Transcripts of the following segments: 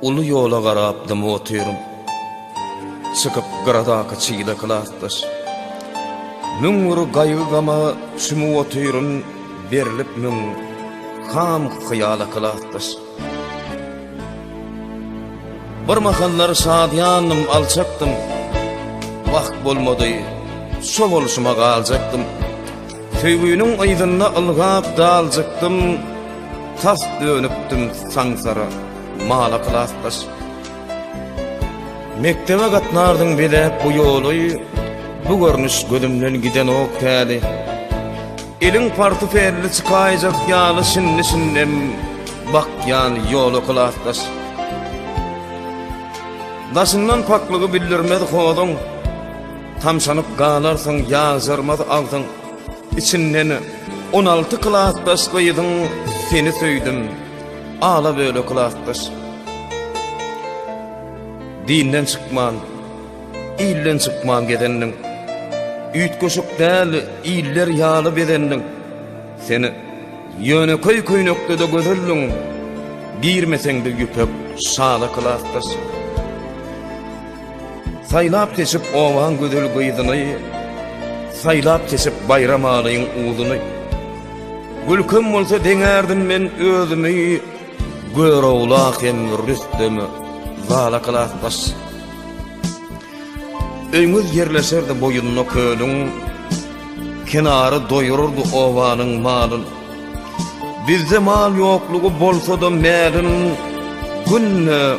ulu yola garap dım otyrum. Çıkıp gradaka çiğde kılastas. Müngürü gaygama şumu otyrum berilip müng ham khayala kılastas. Bir mahallar şadiyanım alçaktım. Vakt bolmadı, şol oluşuma kalcaktım. Söygüynün aydınına ılgap dalcaktım. Tas dönüptüm sangsara, mala kılastas. Mektebe gatnardın bile bu yolu, bu görünüş gözümden giden o kâli. Elin portfelli çıkayacak yalı şinnem, bak yani yolu kılastas. Daşından paklığı bildirmedi kodun, tamşanıp galarsın yazırmadı aldın. İçinden 16 kılastas kıydın, seni söydüm, ağla böyle kılastas. Dinden çıkman, ilden çıkman gedennin, üyt koşuk değil, iller yağlı bedennin. Seni yöne koy koynukta da gözüllün, girmesen de yüpep şağla kılastas. Saylap teşip ovan gödül gıydını, saylap teşip bayram ağlayın uğdunu. Gülküm olsa denerdim ben özümü, gör oğlak hem rüstümü, zala kılastas. Öňüz yerleşerdi boyunna kölün, kenarı doyururdu ovanın malın. Bizde mal yokluğu bolsa da mälin, günne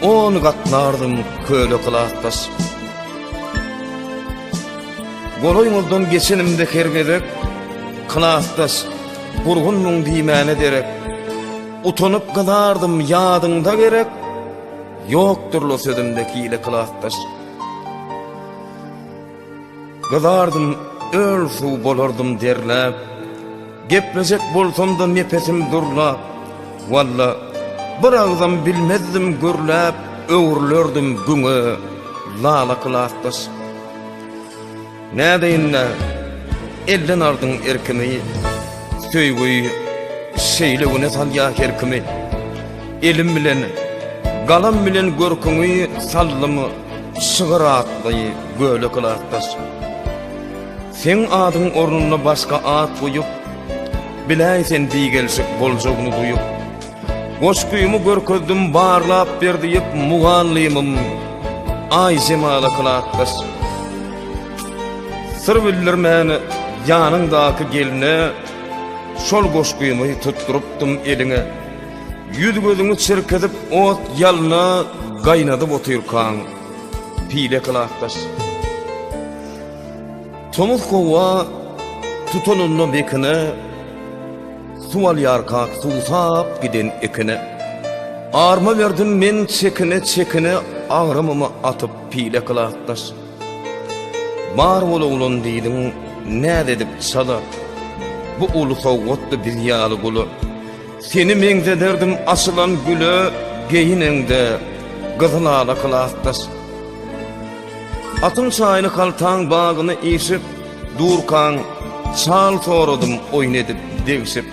10 gatnardım köle kılastas. Goloýumuzdan geçenimde kergedek, kılastas, gurgunmuň diýmäne derek. Utanyp galardım ýadyňda gerek, ýokdurlo sözümdeki ile kılastas. Galardım ölsü bolardım derläp, gepmejek bolsam da nepesim durlap. Walla bir ağzam bilmezdim gürläp, öwürlerdim güňe lala kılastas. Nädeýinne elden ardın erkimi, söýgüi şeýlegine salýa herkimi. Elim bilen, galam bilen görküňi sallamy şygyratly göle kılastas. Sen adyň ornuna başga at goýup, biläýsen diýgelsik boljagyny duýup. Goşkuyumu görkezdim barlap berdiyip mugallimim ay zemala kılastas. Sır bildirmäni ýanyndaky geline, şol goşkuyumu tutturupdym eline. Yüz gözüňi çirkezip ot ýalyna gaýnadyp otyrkan pile kılastas. Tomuz kowa tutanynna bekine, sual yarkak susap giden ekine. Arma verdim men çekine ağrımımı atıp pile kılastas. Bar bol oğlun diýdim, näde edip çala. Bu ulu sowgatdy bir ýaly gulu. Seni meňzederdim asylan güle, geýinende gyzylala kılastas. Atın çayını kaltan bağını işip, durkan, çal soradym oýnedip degişip.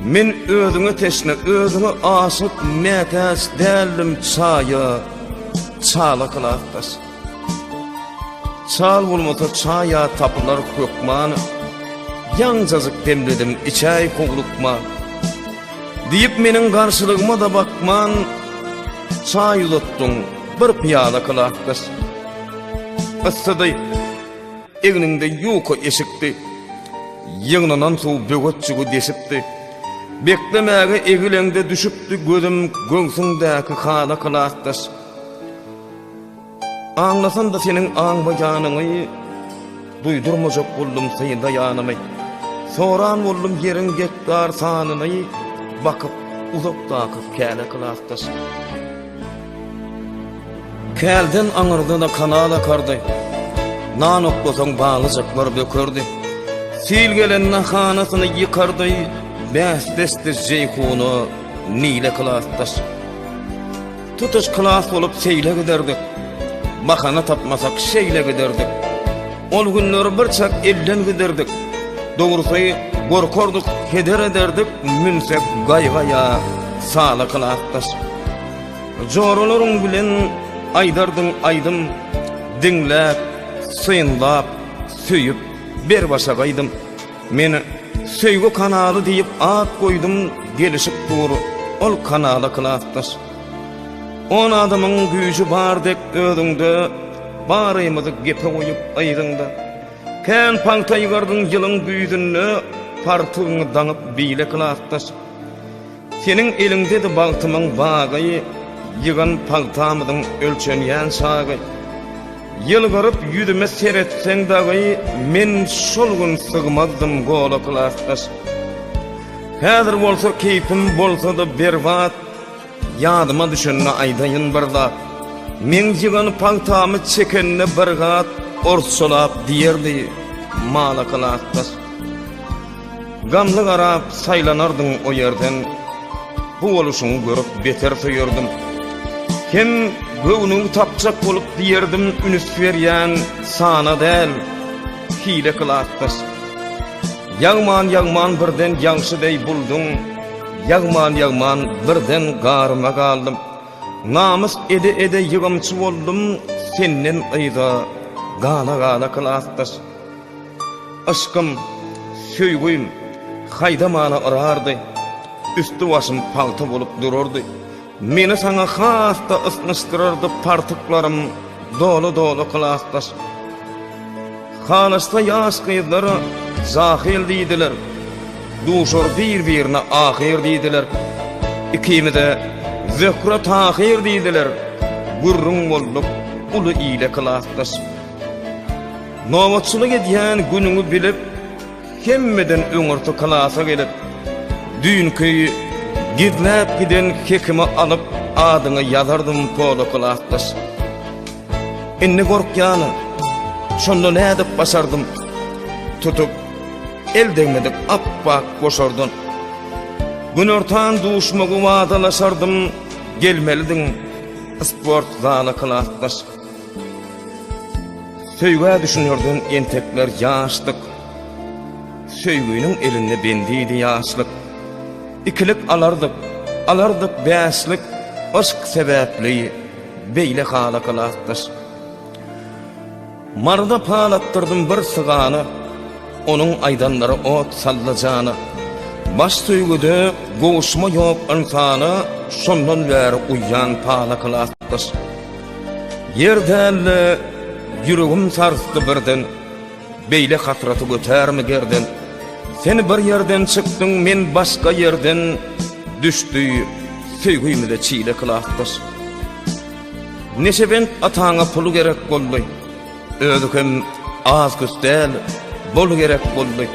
Men özüňe teşne, özüňe aşyk mätäs däldim çaýa, çala kılastas. Çal bolmasa çaýa tapylar kökman, ýaňjazyk demledim içäý koglukma. Diýip meniň garşylygyma da bakman, çaý uzatdyň bir piyala kılastas. Assaday, egninde ýuka eşikdi, ýyňnanan suw bögetçigi desipdi. Beklemäge egilende düşüpdi gözüm göňsüňdäki hala kılastas. Anlasan da senin aňma ýanyňy, duýdurmajak boldum seýinde ýanymy. Soran boldum ýeriň gektar sanyny, bakyp uzakdaky käle kılastas. Kälden aňyrdy da kanala kardy, nan okdosaň balyjaklar bökerdi. Sil gelen nahanasyny ýykardy, bäsdestir jeyhuny nile kılastas. Tutuş kılas bolup seýle giderdik, bahana tapmasak şeýle giderdik. Ol günleri bir çak elden giderdik. Dogrusy gorkordyk, heder ederdik, münsek gaýgaýa sala kılastas. Joralaryň bilen aýdardyň aýdym, diňläp, synlap, süýüp bir başa gaýdym. Meni söýgü kanaly diýip at goýdum, gelişip dur, ol kanala kılasdaş. On adamyň güýji bardek ödüňde, barymyzy gepe goýup aýdyňda. Kän paňtaýgardyň ýylyň güýdünni, partygyny daňyp bile kılasdaş. Seniň eliňde de bagtymyň bagy, ýygan paňtamyň ölçenýän şagy. Ýylgyryp ýüdüme seretseň dagy, men şol gün sygmazdym gola kılasdaş. Häzir bolsa keypim bolsa da berbat, ýadyma düşenni aýdaýyn birda. Men ýygan paňtamy çekenni bir gat orsolap diýerdi, mala kılasdaş. Gamly garap saýlanardyň o ýerden, bu oluşuňy görüp beter söýerdim. Kim göwnüň tapjak bolup diýerdim, ünüs berýän sana däl, hile kılasdaş. Ýagman birden ýagşyday buldum, ýagman birden garyma galdym. Namys ede ýygymçy boldum, senden aýda gala kılasdaş. Aşkym, söýgüim, haýda mana arardy, üstü başym palta bolup dururdy. Meni sana hasta ısnıştırırdı partıklarım, dolu kılasdaş. Halasta yaş kıyıdları zahil deydiler, duşur bir-birine ahir deydiler. İkimi de zökra tahir deydiler, gurrun bolluk ulu ile kılasdaş. Novatçılık edýän günüňi bilip, hemmeden öňürtü kılasa gelip, düýünki gidläp giden hekimi alıp adyny ýazardym polo kılasdaş. Inni gorkýany, şonda nädip başardym, tutup eldegmedik appak boşardyn. Gün ortan duşmagy wadalaşardym, gelmelidiň sport zala kılasdaş. Söýgä düşünýärdin entekler ýaşlyk, söýgüniň elinde bendidi ýaşlyk. İkilik alardyk bäslik, aşk sebäpli beýle hala kılasdaş. Marda palattırdım bir sygany, onuň aýdanlary ot sallajany. Baş söýgüde goşma ýok insany, şondan bäri uýan pala kılasdaş. Ýerden ýüregim sarsdy birden, beýle hatraty götärmi gerden. Sen bir yerden çykdyň, men başga yerden düşdi, söýgümi de çile kılasdaş. Neşe ben ataňa pulu gerek boldy, ödükem az güstel bol gerek boldy.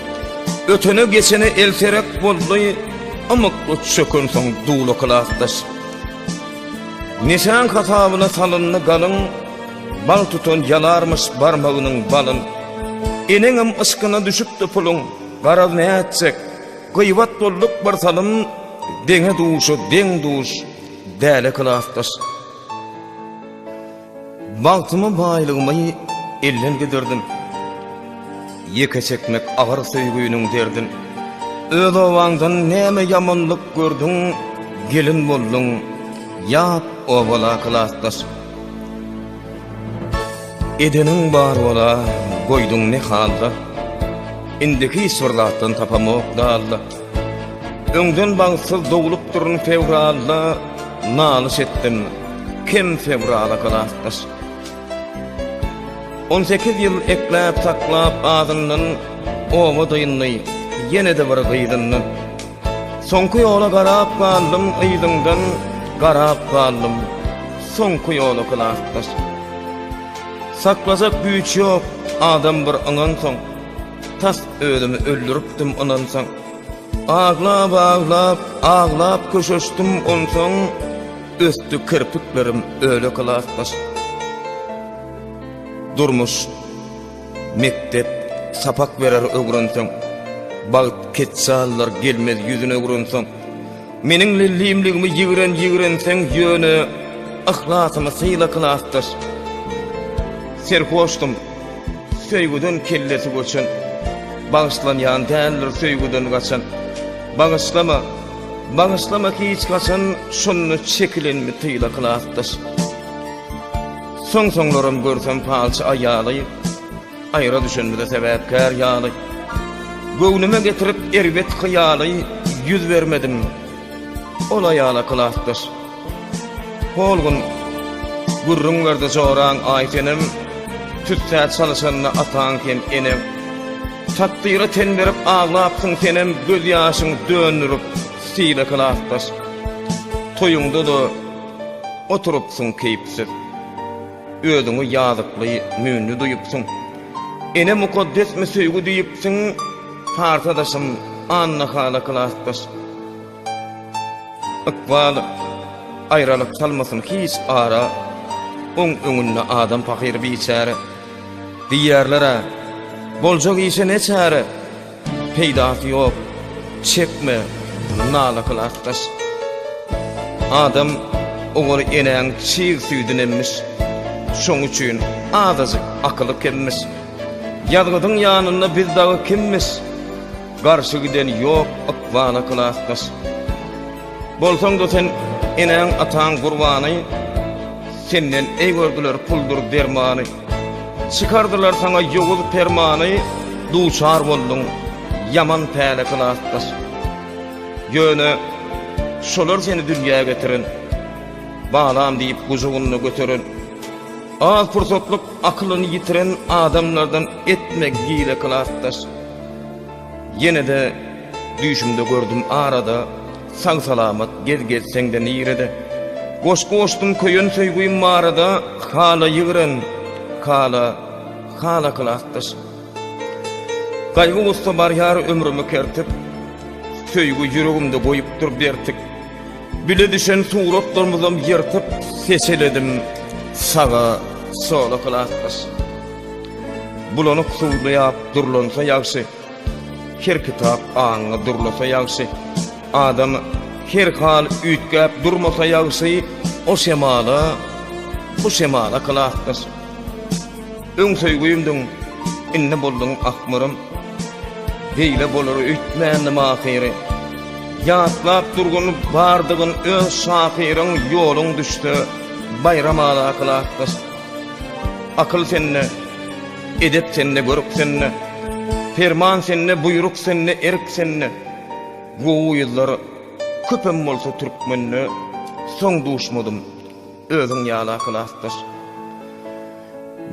Ötene geçene elserek boldy, ama çökün soň duýlu kılasdaş. Neşan hatabyna salynny galyn, bal tutan yalarmış barmagynyň balyn. Eneňem ışkyna düşüpdi puluň, garaz ne etsek, gıyvat bolluk barsalım, deňe duşu, deň duş, däle kılasdaş. Bagtymy baýlygymı elden giderdim, ýeke çekmek agar söýgüniň derdin. Öz owaňdan näme ýamanlyk gördüň, gelin bolduň, ýap obala kılasdaş. Edeniň bar bola, goýduň ne halda, indiki sorlatdan tapamak dalda. Öňden baňsyz dogulup durun fevralda, nalyş etdim, kim fevrala kılasdaş. 18 ýyl ekläp taklap adyndan, owa doýunly, ýene de bir gyýdyndan. Soňky ýola garap galdym ýydyňdan, garap galdym, soňky ýola kılasdaş. Saklazak güýç ýok, adam bir aňan soň, tas ödümü öldürüpdim ondan soň. Ağlap köşeşdim ondan soň, östü kirpiklerim öle kılasdaş. Durmuş, mektep, sapak verer ögrünsoň, bagt ketsallar gelmez yüzüne ögrünsoň. Meniň lillimligimi ýigrenseň ýöne, ahlakymy syýla kılasdaş. Serhoşdum, söýgüden kellesi göçen, bağışlanýan däller söýgüden gaçan. Bağışlama, Bağışlamak hiç kaçan şunu çekilenmi tıyla kılahtır. Soňlarym görsem palçy aýaly, aýra düşünmede sebäpkär ýaly. Göwnüme getirip erbet hyýaly, yüz vermedim. Ol aýala kılahtır. Holgun gurrun verdi joraň aýtenim, tütsät çalyşanyna ataň kem enem. Takdyra ten berip ağlapsyň senem, göz ýaşyň dönürip sile kılahtır. Toýuňda da oturupsyň keýpsiz. Özüňi ýazykly, müňlü duýupsyň. Ene mukaddesmi söýgü diýipsiň, partadaşym anna hala kılahtır. Ykbal aýralyk salmasyn hiç ara, öňünde adam pakyr biçäre. Diýerlere, boljak işe ne çare? Peýdasy ýok, çekme, nala kılahtır. Adam oňa eneň çiğ süýdün emmiş. Şoň üçin azazyk akyly kemmis. Ýazgydyň ýanynda biz dagy kimmis? Garşy giden ýok, ykbala kılahtır. Bolsaň da sen eneň ataň gurbany, senden eýgördiler puldur dermany. Çıkardylar saňa ýogul permany, duçar boldun, yaman päle kılahtır. Ýöne şolar seni dünýäge getirin, balam diýip gujugyny göterin. Az pursatlyk akylyny ýitiren adamlardan etmek giýle kılahtır. Ýene de düşümde gördüm arada, sağ salamat gezseňden ýerede. Goş-goşdum köýün söýgüýüm marada, hala ýygyran, hala kılahtır. Gaýgy usta barýar ömrümi kertip, söýgü ýüregimde goýupdyr bertik. Bile düşen suratlarymyzam ýertip, seseledim sağa, sola kılahtır. Bulanyp suwlaýap durlansa ýagşy, her kitap aňa durlasa ýagşy. Adam her hal ütgäp durmasa ýagşy, o şemala kılahtır. Öň söýgüýümdiň inne boldun akmyrym, beýle bolar ütmänim ahyry. Ýatlap durgun bardygyn öz şahyryň ýoluň düşdi, bayramala kılahtır. Akyl senne, edep senne, görük senne, ferman senne, buyruk senne, erk senne. Bu ýyllar köpem bolsa türkmenni, soň duşmadym, özüň ýala kılahtır.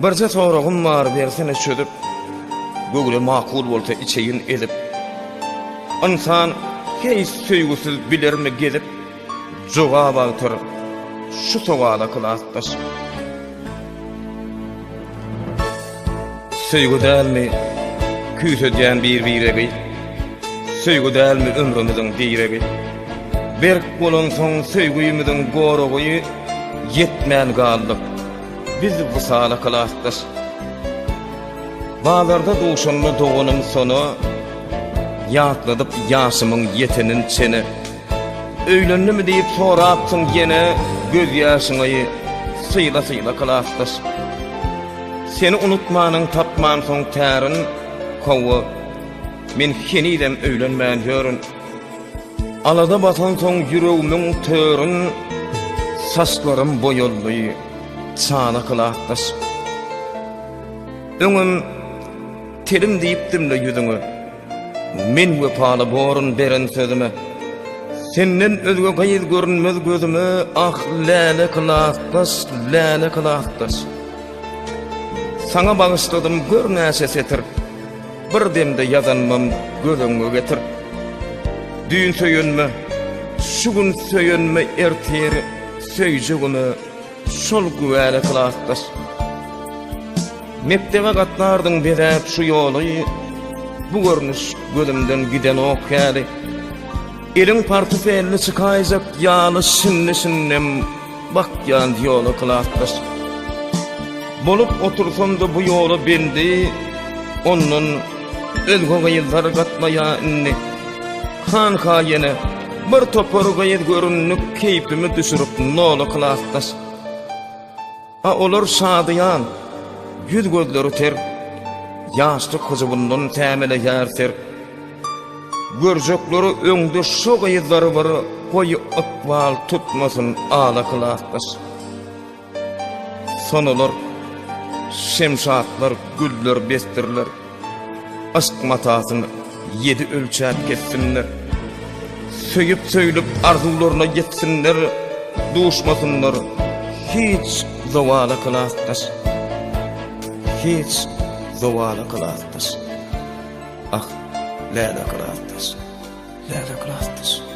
Birje soragym bar bersene çödüp, gögle makul bolsa içeýin edip. Insan hiç söýgüsiz bilermi gezip, jogap altyr, şu sowala kılahtır. Söýgü dälmi küýsedýän bir biregi, söýgü dälmi ömrümiziň diregi. Berk bolan soň söýgüýümiziň goragy ýetmän galdyk, biz wysala kılahtır. Balarda duşanly dogunum sonu, ýatladyp ýaşymyň ýetenin çeni. Öýlenimi diýip sorapsyň ýene, göz ýaşyňy syla kılahtır. Seni unutmanyň tapman soň tärin, kowa, men henidem öýlenmän ýörün. Alada batan soň ýüregimiň törin, saçlarym boýuldy, çana kılahtır. Öňüm terim diýipdimle ýüzüňe, men wepaly borun beren sözüme. Senden özge gaýyz görünmez gözüme, ah läle kılahtır. Sana bağışladım gör näse setir, bir demde ýazanmam gözüňe getir. Düýün söýünme, şu gün söýünme ertir, söýjegini şol güwäle kılahtır. Mektebe gatnardyň berip şu ýoly, bu görnüş gözümden giden ok häli. Eliň portfelini çykaýjak ýaly şinnem, bakýan ýoly kılahtır. Bolup otursam da bu ýola bendi, onun özge gaýyzlar gatmaýany. Hanka ýene bir topar gaýyz görünýük keýpimi düşürip nola kılahtır. Olar şadyan, yüz gözleri ter, ýaşlyk huzurundan tämele ýerser. görjekleri öňde şo gyzlary bar, goýy ykbal tutmasyn ala kılasdyr. Sonalar, şemşatlar, güller bestirler, aşk matasyny 7 ölçäp kessinler. Söýüp söýlüp arzuwlaryna yetsinler, duşmasynlar, hiç zawala kılasdyr. Hiç zawala kılasdyr. Ah, läde kılasdyr. Läde kılasdyr.